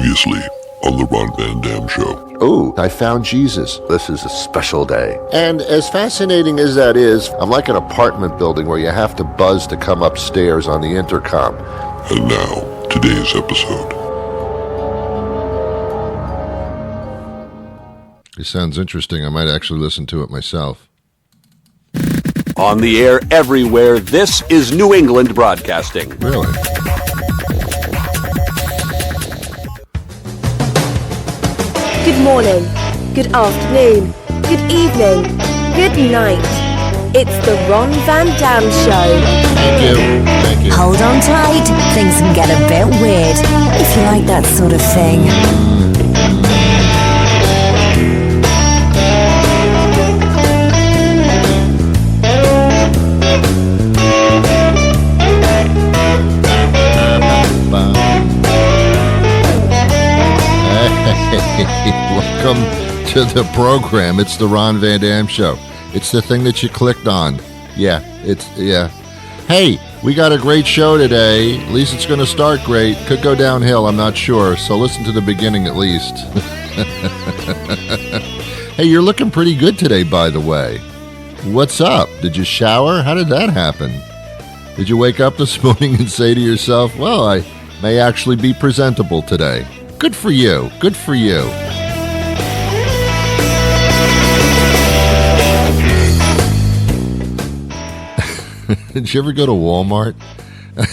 Previously on the Ron Van Dam Show. Ooh, I found Jesus. This is a special day. And as fascinating as that is, I'm like an apartment building where you have to buzz to come upstairs on the intercom. And now, today's episode. It sounds interesting. I might actually listen to it myself. On the air everywhere, this is New England Broadcasting. Really? Good morning, good afternoon, good evening, good night. It's the Ron Van Dam Show. Thank you. Hold on tight, things can get a bit weird, if you like that sort of thing. Welcome to the program. It's the Ron Van Dam Show. It's the thing that you clicked on. Yeah. Hey, we got a great show today. At least it's going to start great. Could go downhill, I'm not sure. So listen to the beginning at least. Hey, you're looking pretty good today, by the way. What's up? Did you shower? How did that happen? Did you wake up this morning and say to yourself, well, I may actually be presentable today? Good for you. Good for you. Did you ever go to Walmart?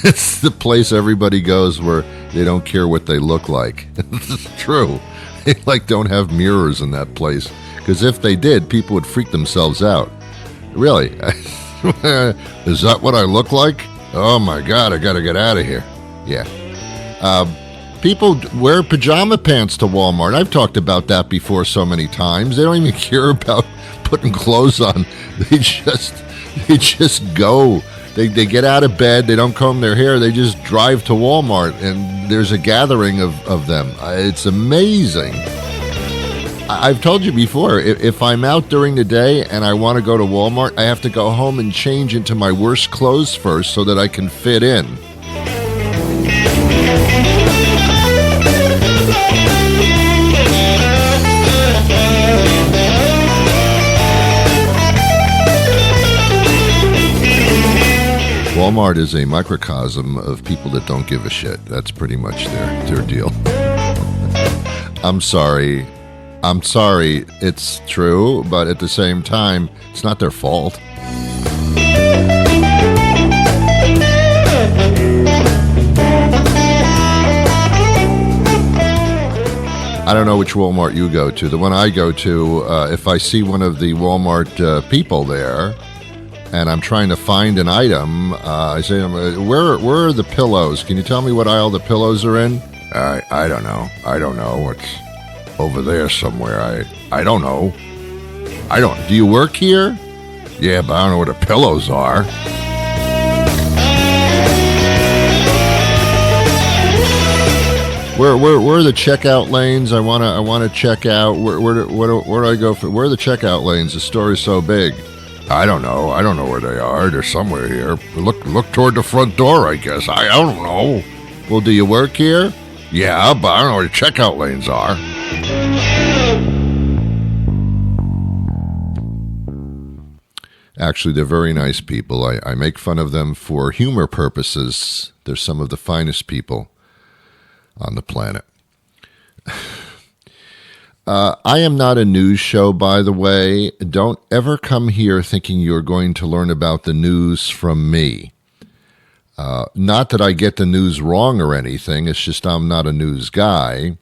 It's the place everybody goes where they don't care what they look like. It's true. They don't have mirrors in that place. Because if they did, people would freak themselves out. Really? Is that what I look like? Oh my God, I gotta get out of here. Yeah. People wear pajama pants to Walmart. I've talked about that before so many times. They don't even care about putting clothes on. They just go. They get out of bed. They don't comb their hair. They just drive to Walmart, and there's a gathering of them. It's amazing. I've told you before, if I'm out during the day and I want to go to Walmart, I have to go home and change into my worst clothes first so that I can fit in. Walmart is a microcosm of people that don't give a shit. That's pretty much their deal. I'm sorry, it's true, but at the same time, it's not their fault. I don't know which Walmart you go to. The one I go to, if I see one of the Walmart people there, and I'm trying to find an item, I say, where are the pillows? Can you tell me what aisle the pillows are in? I don't know. It's over there somewhere. I don't know. Do you work here? Yeah, but I don't know where the pillows are. Where are the checkout lanes? I wanna check out. Where do I go for? Where are the checkout lanes? The store is so big. I don't know where they are. They're somewhere here. Look toward the front door, I guess. I don't know. Well, do you work here? Yeah, but I don't know where the checkout lanes are. Actually, they're very nice people. I make fun of them for humor purposes. They're some of the finest people on the planet. I am not a news show, by the way. Don't ever come here thinking you're going to learn about the news from me. Not that I get the news wrong or anything. It's just I'm not a news guy.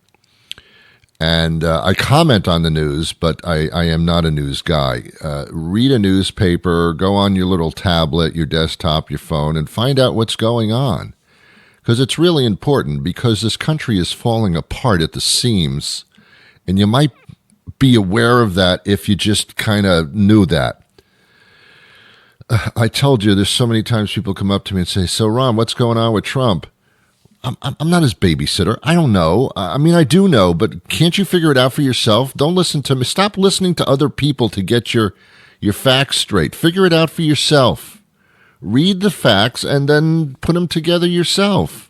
And I comment on the news, but I am not a news guy. Read a newspaper, go on your little tablet, your desktop, your phone, and find out what's going on. Because it's really important, because this country is falling apart at the seams. And you might be aware of that if you just kind of knew that. I told you, there's so many times people come up to me and say, so Ron, what's going on with Trump? I'm not his babysitter. I don't know. I mean, I do know, but can't you figure it out for yourself? Don't listen to me. Stop listening to other people to get your facts straight. Figure it out for yourself. Read the facts and then put them together yourself.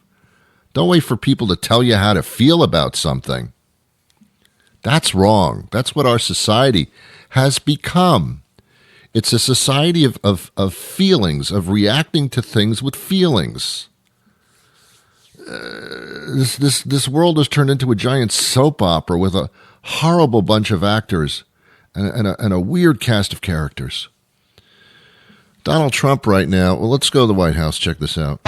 Don't wait for people to tell you how to feel about something. That's wrong. That's what our society has become. It's a society of feelings, of reacting to things with feelings. This world has turned into a giant soap opera with a horrible bunch of actors and a weird cast of characters. Donald Trump right now, well, let's go to the White House. Check this out.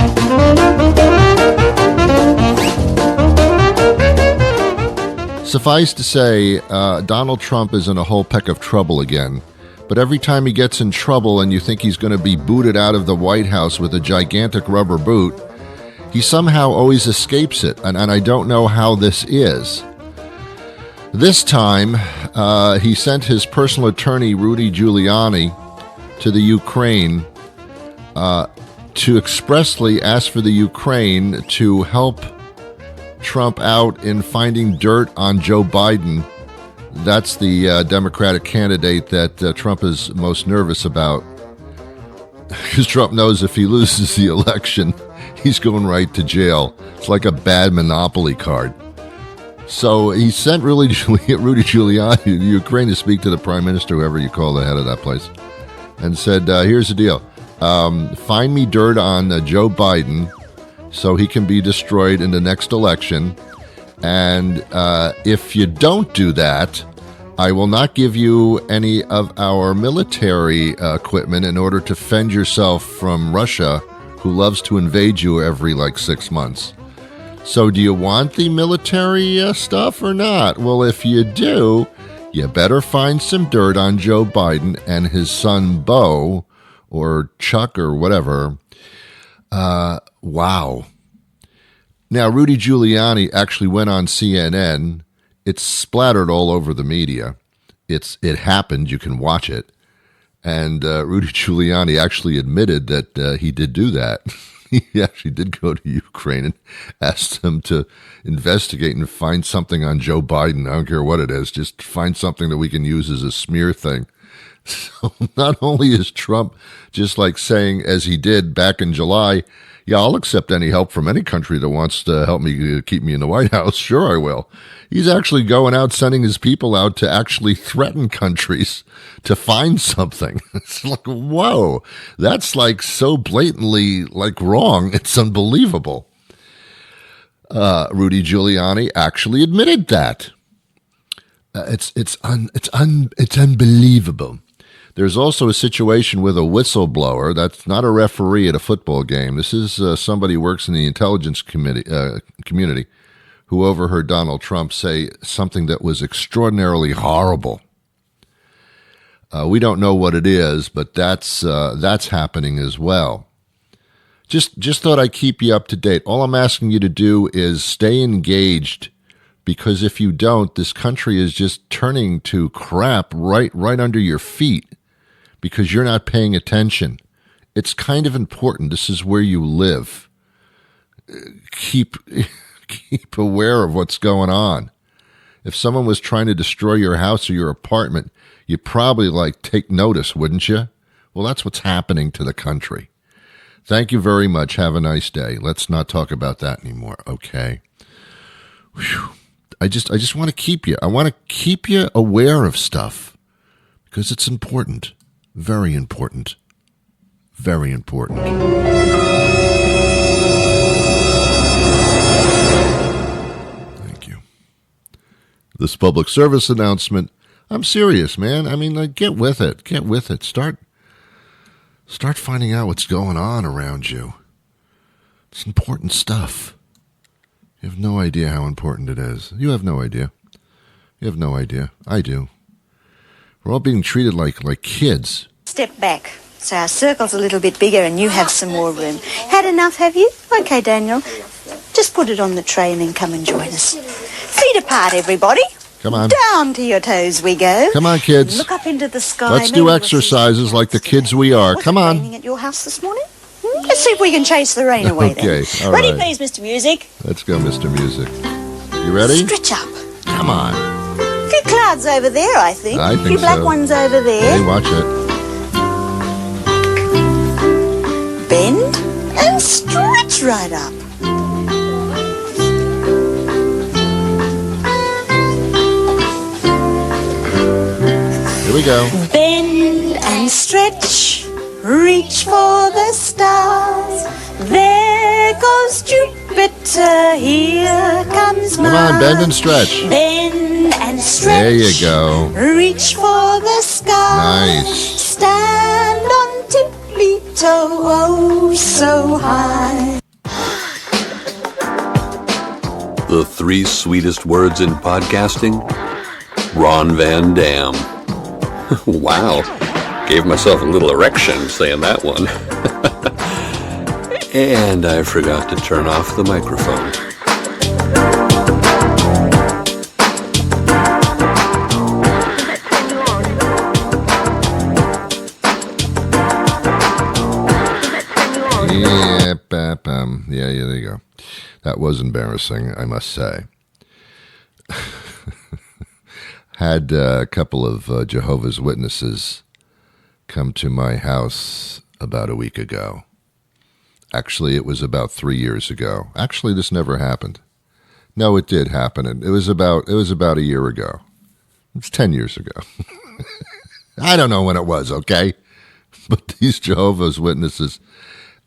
Suffice to say, Donald Trump is in a whole peck of trouble again. But every time he gets in trouble and you think he's going to be booted out of the White House with a gigantic rubber boot, he somehow always escapes it. And I don't know how this is. This time, he sent his personal attorney, Rudy Giuliani, to the Ukraine to expressly ask for the Ukraine to help Trump out in finding dirt on Joe Biden. That's the Democratic candidate that Trump is most nervous about. Because Trump knows if he loses the election, he's going right to jail. It's like a bad Monopoly card. So he sent Rudy Giuliani to Ukraine to speak to the prime minister, whoever you call the head of that place, and said, here's the deal. Find me dirt on Joe Biden so he can be destroyed in the next election. And if you don't do that, I will not give you any of our military equipment in order to fend yourself from Russia, who loves to invade you every 6 months. So do you want the military stuff or not? Well, if you do, you better find some dirt on Joe Biden and his son Beau, or Chuck, or whatever. Wow. Now, Rudy Giuliani actually went on CNN. It's splattered all over the media. It happened. You can watch it. And Rudy Giuliani actually admitted that he did do that. He actually did go to Ukraine and asked them to investigate and find something on Joe Biden. I don't care what it is. Just find something that we can use as a smear thing. So not only is Trump just saying, as he did back in July, yeah, I'll accept any help from any country that wants to help me keep me in the White House. Sure, I will. He's actually going out, sending his people out to actually threaten countries to find something. It's whoa, that's so blatantly wrong. It's unbelievable. Rudy Giuliani actually admitted that. It's unbelievable. There's also a situation with a whistleblower. That's not a referee at a football game. This is somebody who works in the intelligence community who overheard Donald Trump say something that was extraordinarily horrible. We don't know what it is, but that's happening as well. Just thought I'd keep you up to date. All I'm asking you to do is stay engaged, because if you don't, this country is just turning to crap right under your feet because you're not paying attention. It's kind of important. This is where you live. Keep aware of what's going on. If someone was trying to destroy your house or your apartment, you'd probably take notice, wouldn't you? Well, that's what's happening to the country. Thank you very much. Have a nice day. Let's not talk about that anymore, okay? Whew. I just want to keep you. I want to keep you aware of stuff because it's important. Very important. Very important. Thank you. This public service announcement, I'm serious, man. I mean, get with it. Get with it. Start finding out what's going on around you. It's important stuff. You have no idea how important it is. You have no idea. You have no idea. I do. We're all being treated like kids. Step back so our circle's a little bit bigger and you have some more room. Had enough, have you? Okay, Daniel. Just put it on the tray and then come and join us. Feet apart, everybody. Come on. Down to your toes we go. Come on, kids. Look up into the sky. Let's do exercises like the kids we are. Come on. Was it raining at your house this morning? Let's see if we can chase the rain away then. Okay, all Ready, right. please, Mr. Music? Let's go, Mr. Music. You ready? Stretch up. Come on. A few clouds over there, I think. I think a few black so. ones over there. Hey, watch it. Bend and stretch right up. we go. Bend and stretch, reach for the stars. There goes Jupiter, here comes Mars. Come on, bend and stretch. Bend and stretch. There you go. Reach for the sky. Nice. Stand on tippy-toe, oh so high. The 3 sweetest words in podcasting? Ron Van Dam. Wow. Gave myself a little erection saying that one. And I forgot to turn off the microphone. Yeah, there you go. That was embarrassing, I must say. Had a couple of Jehovah's Witnesses come to my house about a week ago. Actually, it was about 3 years ago. Actually, this never happened. No, it did happen. And it was about a year ago. It's 10 years ago. I don't know when it was, okay? But these Jehovah's Witnesses,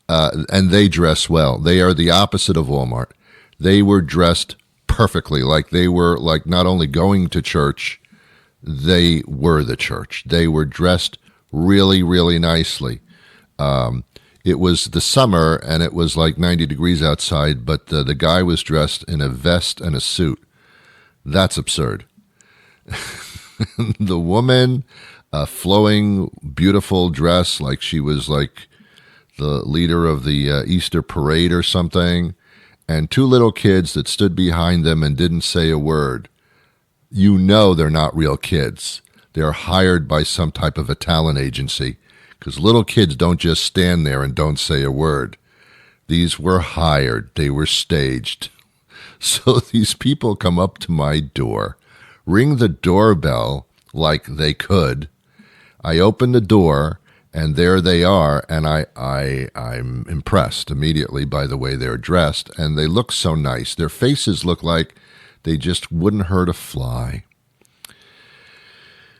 and they dress well. They are the opposite of Walmart. They were dressed perfectly, like they were like not only going to church, they were the church. They were dressed really, really nicely. It was the summer, and it was like 90 degrees outside, but the guy was dressed in a vest and a suit. That's absurd. The woman, a flowing, beautiful dress, like she was like the leader of the Easter parade or something, and 2 little kids that stood behind them and didn't say a word. You know they're not real kids. They're hired by some type of a talent agency, because little kids don't just stand there and don't say a word. These were hired. They were staged. So these people come up to my door, ring the doorbell like they could. I open the door, and there they are, and I'm impressed immediately by the way they're dressed, and they look so nice. Their faces look like they just wouldn't hurt a fly.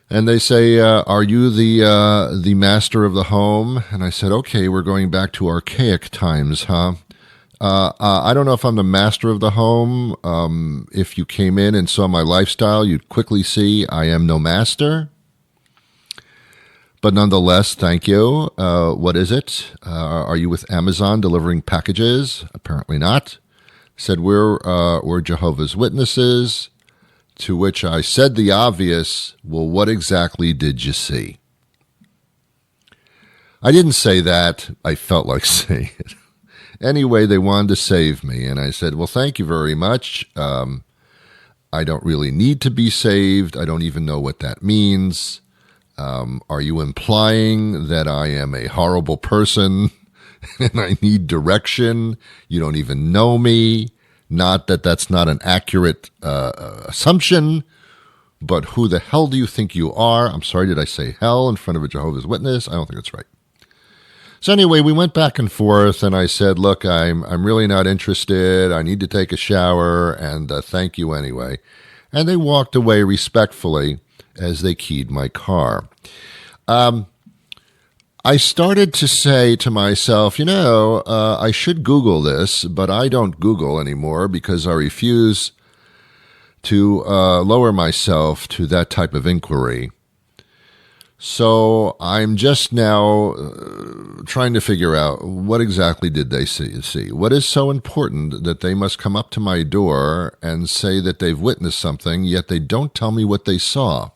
And they say, are you the master of the home? And I said, okay, we're going back to archaic times, huh? I don't know if I'm the master of the home. If you came in and saw my lifestyle, you'd quickly see I am no master. But nonetheless, thank you. What is it? Are you with Amazon delivering packages? Apparently not. Said, we're Jehovah's Witnesses. To which I said the obvious, well, what exactly did you see? I didn't say that. I felt like saying it. Anyway, they wanted to save me, and I said, well, thank you very much. I don't really need to be saved. I don't even know what that means. Are you implying that I am a horrible person and I need direction? You don't even know me. Not that that's not an accurate assumption, but who the hell do you think you are? I'm sorry, did I say hell in front of a Jehovah's Witness? I don't think that's right. So anyway, we went back and forth, and I said, look, I'm really not interested. I need to take a shower, and thank you anyway. And they walked away respectfully as they keyed my car. I started to say to myself, I should Google this, but I don't Google anymore because I refuse to lower myself to that type of inquiry. So I'm just now trying to figure out what exactly did they see. What is so important that they must come up to my door and say that they've witnessed something, yet they don't tell me what they saw?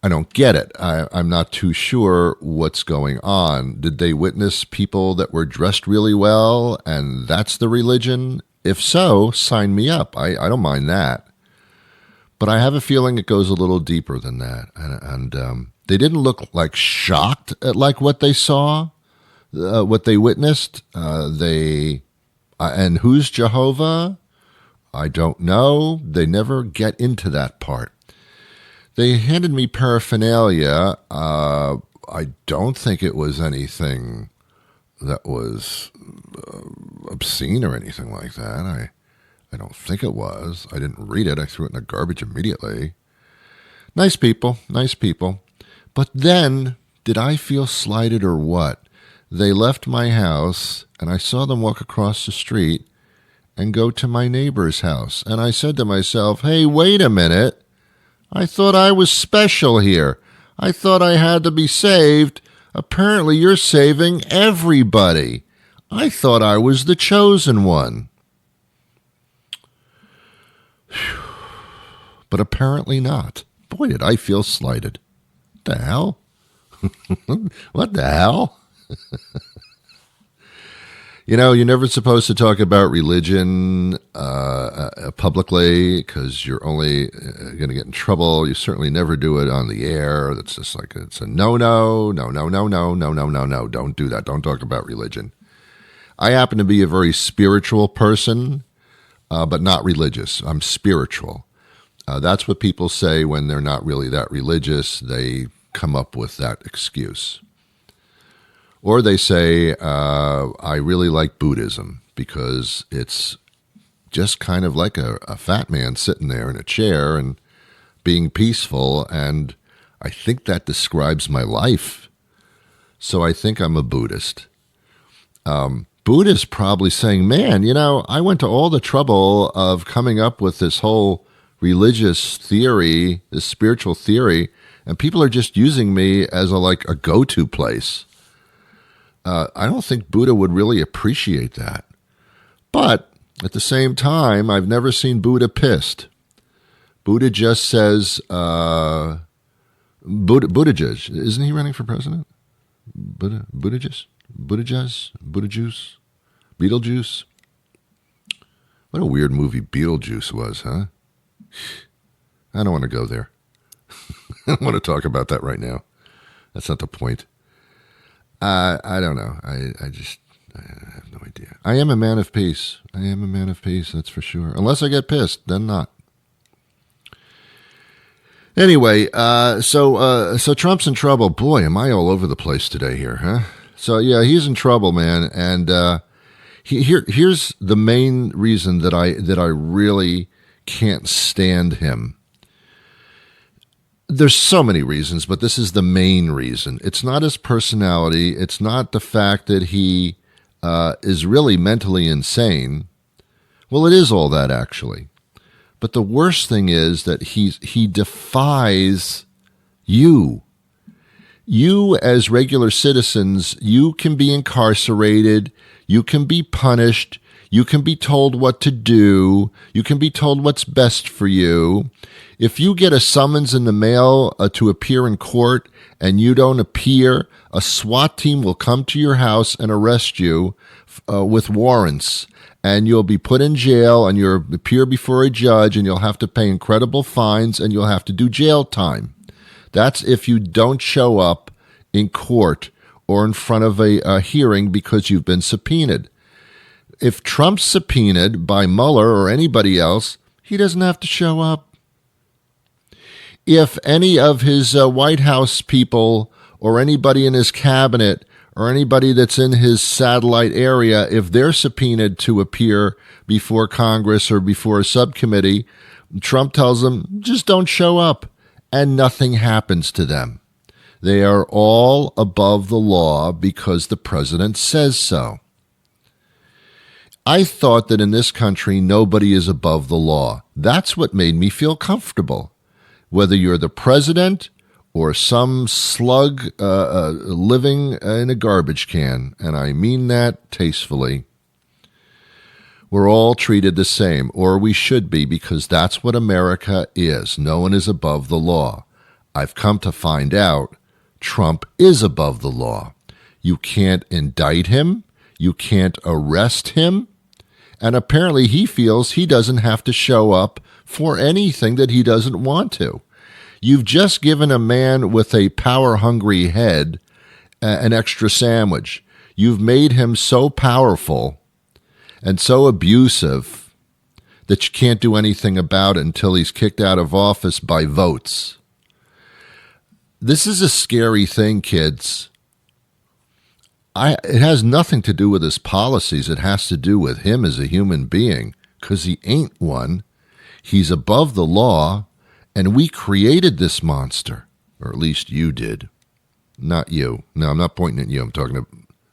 I don't get it. I'm not too sure what's going on. Did they witness people that were dressed really well, and that's the religion? If so, sign me up. I don't mind that. But I have a feeling it goes a little deeper than that. And they didn't look like shocked at like what they saw, what they witnessed. And who's Jehovah? I don't know. They never get into that part. They handed me paraphernalia. I don't think it was anything that was obscene or anything like that. I don't think it was. I didn't read it. I threw it in the garbage immediately. Nice people. But then, did I feel slighted or what? They left my house, and I saw them walk across the street and go to my neighbor's house. And I said to myself, hey, wait a minute. I thought I was special here. I thought I had to be saved. Apparently, you're saving everybody. I thought I was the chosen one. Whew. But apparently not. Boy, did I feel slighted. What the hell? What the hell? You know, you're never supposed to talk about religion publicly because you're only going to get in trouble. You certainly never do it on the air. That's just like, it's a no. Don't do that. Don't talk about religion. I happen to be a very spiritual person, but not religious. I'm spiritual. That's what people say when they're not really that religious. They come up with that excuse. Or they say, I really like Buddhism because it's just kind of like a fat man sitting there in a chair and being peaceful, and I think that describes my life. So I think I'm a Buddhist. Buddha's probably saying, man, you know, I went to all the trouble of coming up with this whole religious theory, this spiritual theory, and people are just using me as a go-to place. I don't think Buddha would really appreciate that. But at the same time, I've never seen Buddha pissed. Buddha just says, Buttigieg, isn't he running for president? Buttigieg? Beetlejuice? What a weird movie Beetlejuice was, huh? I don't want to go there. I don't want to talk about that right now. That's not the point. I don't know. I have no idea. I am a man of peace. That's for sure. Unless I get pissed, then not. Anyway, so Trump's in trouble. Boy, am I all over the place today here, huh? So yeah, he's in trouble, man. And here's the main reason that I really can't stand him. There's so many reasons, but this is the main reason. It's not his personality. It's not the fact that he is really mentally insane. Well, it is all that, actually. But the worst thing is that he defies you. You, as regular citizens, you can be incarcerated. You can be punished. You can be told what to do. You can be told what's best for you. If you get a summons in the mail to appear in court and you don't appear, a SWAT team will come to your house and arrest you with warrants. And you'll be put in jail and you'll appear before a judge and you'll have to pay incredible fines and you'll have to do jail time. That's if you don't show up in court or in front of a hearing because you've been subpoenaed. If Trump's subpoenaed by Mueller or anybody else, he doesn't have to show up. If any of his White House people or anybody in his cabinet or anybody that's in his satellite area, if they're subpoenaed to appear before Congress or before a subcommittee, Trump tells them, just don't show up, and nothing happens to them. They are all above the law because the president says so. I thought that in this country, nobody is above the law. That's what made me feel comfortable. Whether you're the president or some slug living in a garbage can, and I mean that tastefully, we're all treated the same, or we should be, because that's what America is. No one is above the law. I've come to find out Trump is above the law. You can't indict him. You can't arrest him. And apparently he feels he doesn't have to show up for anything that he doesn't want to. You've just given a man with a power-hungry head an extra sandwich. You've made him so powerful and so abusive that you can't do anything about it until he's kicked out of office by votes. This is a scary thing, kids. It has nothing to do with his policies. It has to do with him as a human being, because he ain't one. He's above the law, And we created this monster, or at least you did. Not you. No, I'm not pointing at you. I'm talking to,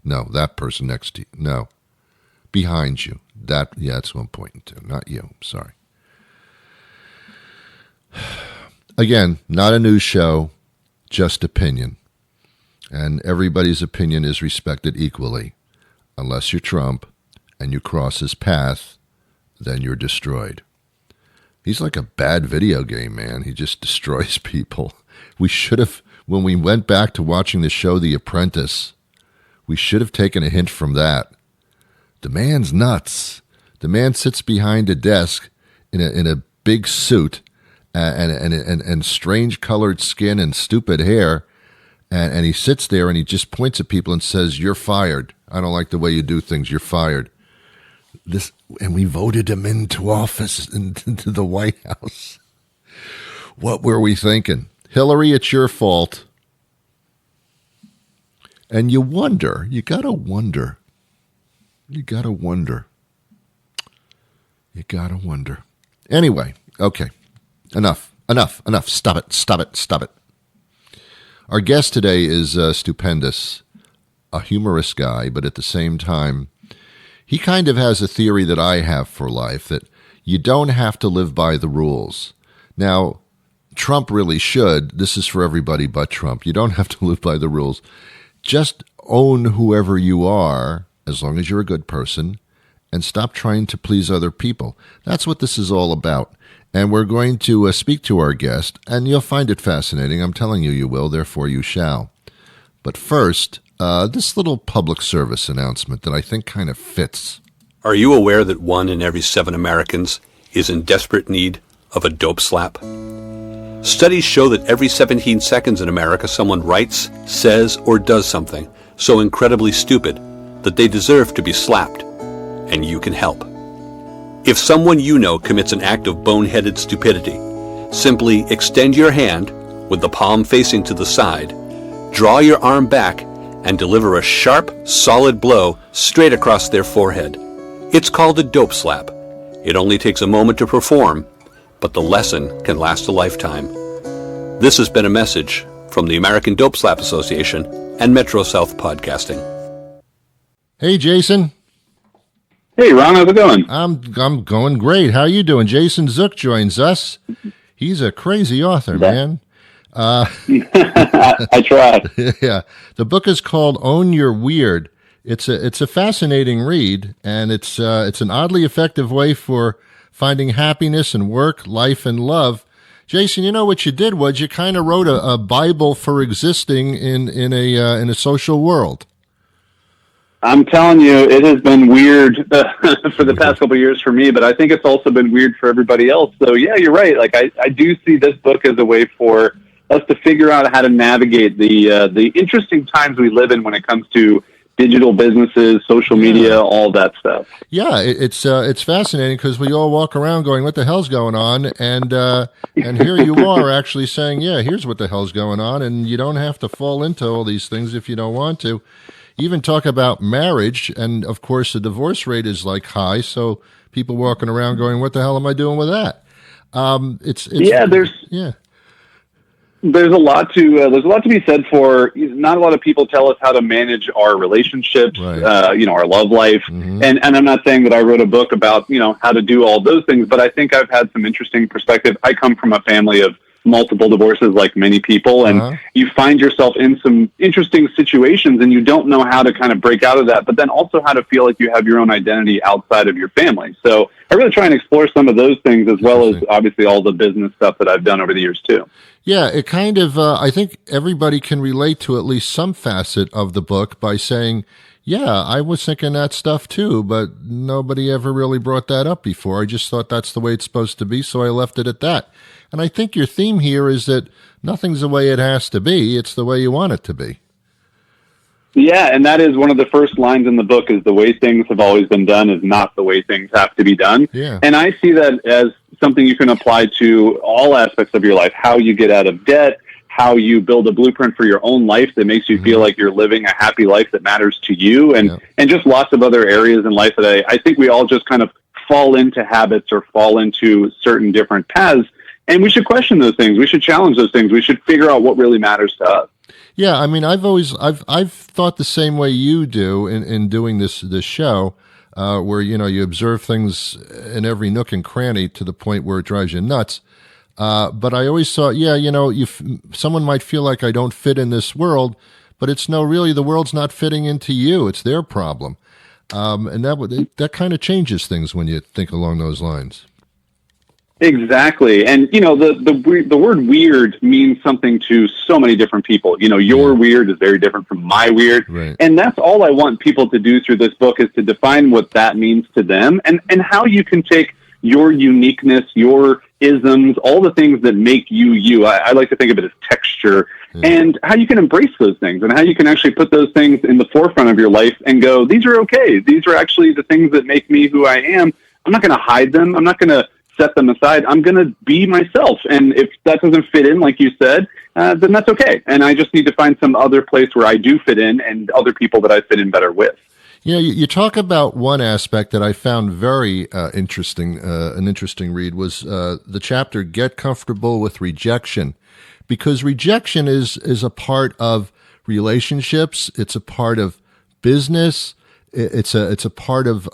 no, that person next to you. No, behind you. That's what I'm pointing to. Not you. I'm sorry. Again, not a news show, just opinion. And everybody's opinion is respected equally. Unless you're Trump and you cross his path, then you're destroyed. He's like a bad video game, man. He just destroys people. We should have, when we went back to watching the show The Apprentice, we should have taken a hint from that. The man's nuts. The man sits behind a desk in a big suit and strange colored skin and stupid hair, and he sits there and he just points at people and says, "You're fired. I don't like the way you do things. You're fired." And we voted him into office, into the White House. What were we thinking? Hillary, it's your fault. And you gotta wonder. Anyway, okay. Enough. Stop it. Our guest today is stupendous, a humorous guy, but at the same time, he kind of has a theory that I have for life, that you don't have to live by the rules. Now, Trump really should. This is for everybody but Trump. You don't have to live by the rules. Just own whoever you are, as long as you're a good person, and stop trying to please other people. That's what this is all about. And we're going to speak to our guest, and you'll find it fascinating. I'm telling you, you will, therefore you shall. But first, this little public service announcement that I think kind of fits. Are you aware that 1 in every 7 Americans is in desperate need of a dope slap? Studies show that every 17 seconds in America, someone writes, says, or does something so incredibly stupid that they deserve to be slapped, and you can help. If someone you know commits an act of boneheaded stupidity, simply extend your hand with the palm facing to the side, draw your arm back, and deliver a sharp, solid blow straight across their forehead. It's called a dope slap. It only takes a moment to perform, but the lesson can last a lifetime. This has been a message from the American Dope Slap Association and Metro South Podcasting. Hey, Jason. Hey, Ron, how's it going? I'm going great. How you doing? Jason Zook joins us. He's a crazy author, man. I try. Yeah. The book is called Own Your Weird. It's a fascinating read, and it's an oddly effective way for finding happiness in work, life, and love. Jason, you know what you did was you kind of wrote a Bible for existing in a social world. I'm telling you, it has been weird for the past couple of years for me, but I think it's also been weird for everybody else. So yeah, you're right. Like I do see this book as a way for us to figure out how to navigate the interesting times we live in when it comes to digital businesses, social media, all that stuff. Yeah, it's fascinating because we all walk around going, "What the hell's going on?" And here you are actually saying, "Yeah, here's what the hell's going on," and you don't have to fall into all these things if you don't want to. Even talk about marriage, and of course the divorce rate is like high, so people walking around going, "What the hell am I doing with that?" There's a lot to be said for. Not a lot of people tell us how to manage our relationships, right. Our love life. Mm-hmm. And I'm not saying that I wrote a book about how to do all those things, but I think I've had some interesting perspective. I come from a family of multiple divorces, like many people, and you find yourself in some interesting situations, and you don't know how to kind of break out of that, but then also how to feel like you have your own identity outside of your family. So I really try and explore some of those things, as well as obviously all the business stuff that I've done over the years too. Yeah, it kind of, I think everybody can relate to at least some facet of the book by saying, yeah, I was thinking that stuff too, but nobody ever really brought that up before. I just thought that's the way it's supposed to be, so I left it at that. And I think your theme here is that nothing's the way it has to be, it's the way you want it to be. Yeah, and that is one of the first lines in the book, is the way things have always been done is not the way things have to be done. Yeah. And I see that as something you can apply to all aspects of your life, how you get out of debt, how you build a blueprint for your own life that makes you feel like you're living a happy life that matters to you, and just lots of other areas in life that I think we all just kind of fall into habits or fall into certain different paths. And we should question those things. We should challenge those things. We should figure out what really matters to us. Yeah, I mean, I've thought the same way you do in doing this show, where you observe things in every nook and cranny to the point where it drives you nuts. But I always thought, someone might feel like I don't fit in this world, but it's really the world's not fitting into you. It's their problem, and that kind of changes things when you think along those lines. Exactly. And, the word weird means something to so many different people. Your weird is very different from my weird. Right. And that's all I want people to do through this book, is to define what that means to them, and how you can take your uniqueness, your isms, all the things that make you you. I like to think of it as texture, and how you can embrace those things, and how you can actually put those things in the forefront of your life and go, these are okay. These are actually the things that make me who I am. I'm not going to hide them. I'm not going to set them aside. I'm going to be myself. And if that doesn't fit in, like you said, then that's okay. And I just need to find some other place where I do fit in, and other people that I fit in better with. You talk about one aspect that I found very interesting, an interesting read, was the chapter, Get Comfortable with Rejection. Because rejection is a part of relationships. It's a part of business. It's a part of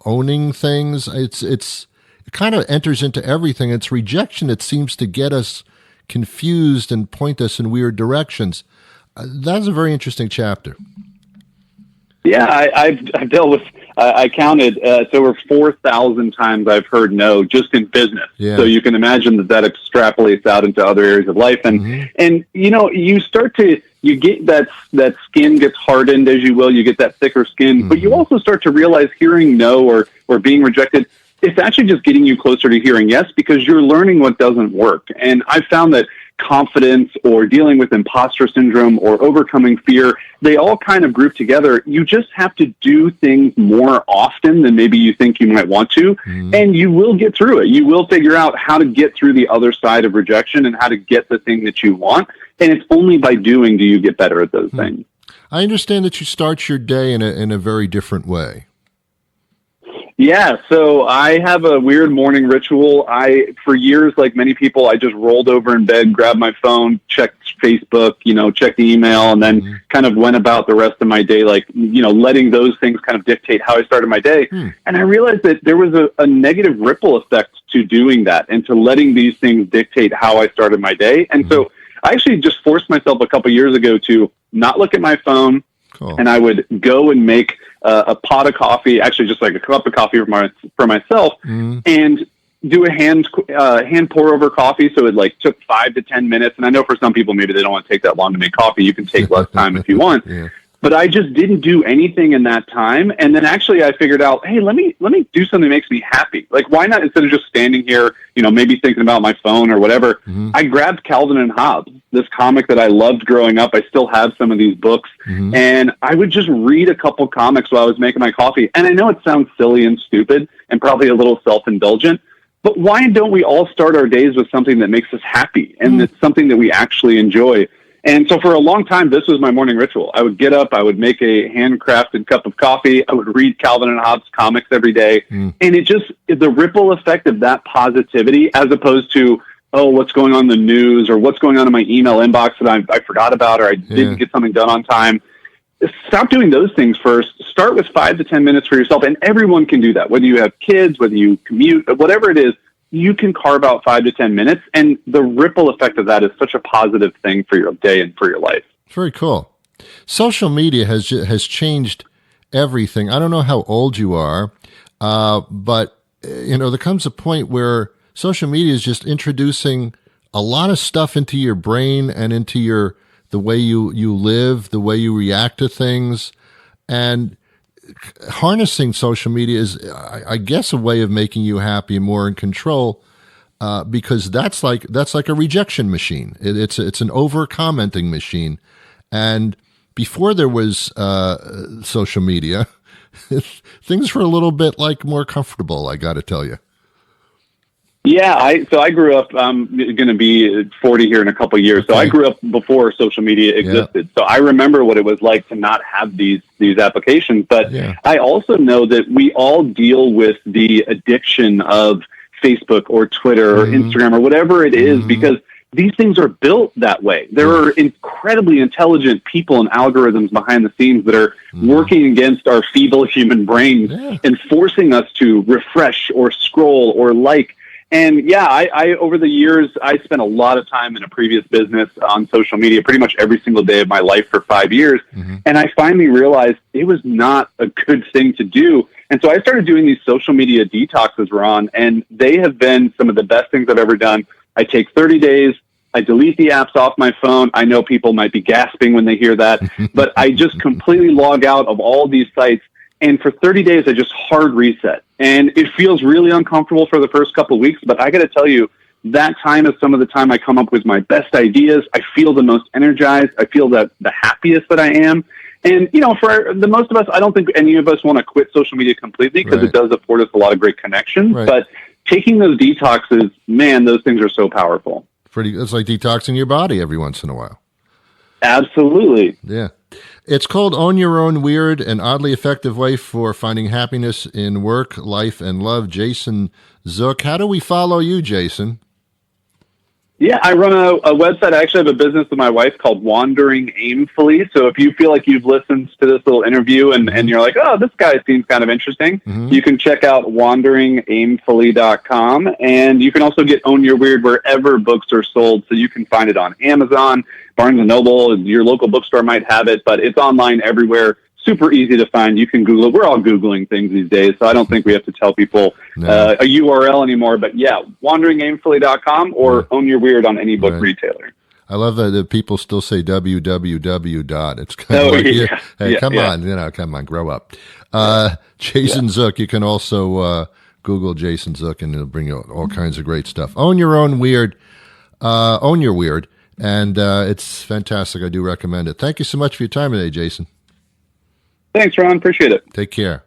owning things. It kind of enters into everything. It's rejection that seems to get us confused and point us in weird directions. That's a very interesting chapter. Yeah, I've dealt with, I counted, it's over 4,000 times I've heard no just in business. Yeah. So you can imagine that extrapolates out into other areas of life. And, you start to, you get that skin gets hardened, as you will, you get that thicker skin, but you also start to realize hearing no or being rejected, it's actually just getting you closer to hearing yes, because you're learning what doesn't work. And I've found that confidence, or dealing with imposter syndrome, or overcoming fear, they all kind of group together. You just have to do things more often than maybe you think you might want to, and you will get through it. You will figure out how to get through the other side of rejection and how to get the thing that you want. And it's only by doing do you get better at those things. I understand that you start your day in a very different way. Yeah, so I have a weird morning ritual. For years, like many people, I just rolled over in bed, grabbed my phone, checked Facebook, checked the email, and then kind of went about the rest of my day, like, letting those things kind of dictate how I started my day. And I realized that there was a negative ripple effect to doing that, and to letting these things dictate how I started my day. And so I actually just forced myself a couple years ago to not look at my phone. Cool. And I would go and make a pot of coffee, actually just like a cup of coffee for myself, and do a hand pour over coffee. So it took 5 to 10 minutes. And I know for some people, maybe they don't want to take that long to make coffee. You can take less time if you want. Yeah. But I just didn't do anything in that time. And then actually I figured out, hey, let me do something that makes me happy. Like, why not, instead of just standing here, maybe thinking about my phone or whatever, I grabbed Calvin and Hobbes, this comic that I loved growing up. I still have some of these books. And I would just read a couple comics while I was making my coffee. And I know it sounds silly and stupid and probably a little self-indulgent, but why don't we all start our days with something that makes us happy, and it's something that we actually enjoy? And so for a long time, this was my morning ritual. I would get up, I would make a handcrafted cup of coffee, I would read Calvin and Hobbes comics every day. And the ripple effect of that positivity, as opposed to, what's going on in the news, or what's going on in my email inbox that I forgot about, or I didn't get something done on time. Stop doing those things first. Start with 5 to 10 minutes for yourself. And everyone can do that. Whether you have kids, whether you commute, whatever it is, you can carve out 5 to 10 minutes, and the ripple effect of that is such a positive thing for your day and for your life. Very cool. Social media has changed everything. I don't know how old you are, but there comes a point where social media is just introducing a lot of stuff into your brain and into the way you live, the way you react to things, and harnessing social media is, I guess, a way of making you happy and more in control, because that's like a rejection machine. It's an over-commenting machine. And before there was social media, things were a little bit more comfortable, I got to tell you. Yeah, so I grew up, I'm going to be 40 here in a couple of years. Okay. So I grew up before social media existed. Yeah. So I remember what it was like to not have these applications. But I also know that we all deal with the addiction of Facebook or Twitter or Instagram or whatever it is, because these things are built that way. There are incredibly intelligent people and algorithms behind the scenes that are working against our feeble human brains and forcing us to refresh or scroll or like. And yeah, I over the years, I spent a lot of time in a previous business on social media pretty much every single day of my life for 5 years. And I finally realized it was not a good thing to do. And so I started doing these social media detoxes, Ron, and they have been some of the best things I've ever done. I take 30 days. I delete the apps off my phone. I know people might be gasping when they hear that, but I just completely log out of all these sites. And for 30 days, I just hard reset. And it feels really uncomfortable for the first couple of weeks, but I got to tell you, that time is some of the time I come up with my best ideas. I feel the most energized. I feel that the happiest that I am. And, you know, for the most of us, I don't think any of us want to quit social media completely, because it does afford us a lot of great connections. But taking those detoxes, man, those things are so powerful. It's like detoxing your body every once in a while. Absolutely. Yeah. It's called Own Your Own Weird, an oddly effective way for finding happiness in work, life, and love. Jason Zook. How do we follow you, Jason? Yeah, I run a website. I actually have a business with my wife called Wandering Aimfully. So if you feel like you've listened to this little interview and you're like, oh, this guy seems kind of interesting, you can check out wanderingaimfully.com. And you can also get Own Your Weird wherever books are sold. So you can find it on Amazon, Barnes & Noble, your local bookstore might have it, but it's online everywhere. Super easy to find. You can Google it. We're all Googling things these days, so I don't think we have to tell people a URL anymore. But yeah, wanderingaimfully.com or Own Your Weird on any book retailer. I love that people still say www. It's kind of like, come on, grow up. Jason Zook, you can also Google Jason Zook, and it'll bring you all kinds of great stuff. Own Your Own Weird. Own Your Weird. And it's fantastic. I do recommend it. Thank you so much for your time today, Jason. Thanks, Ron. Appreciate it. Take care.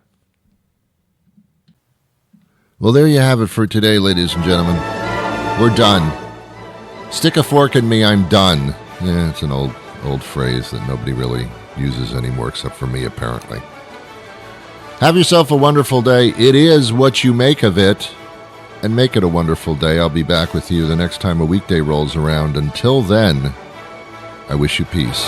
Well, there you have it for today, ladies and gentlemen. We're done. Stick a fork in me, I'm done. Yeah, it's an old phrase that nobody really uses anymore except for me, apparently. Have yourself a wonderful day. It is what you make of it. And make it a wonderful day. I'll be back with you the next time a weekday rolls around. Until then, I wish you peace.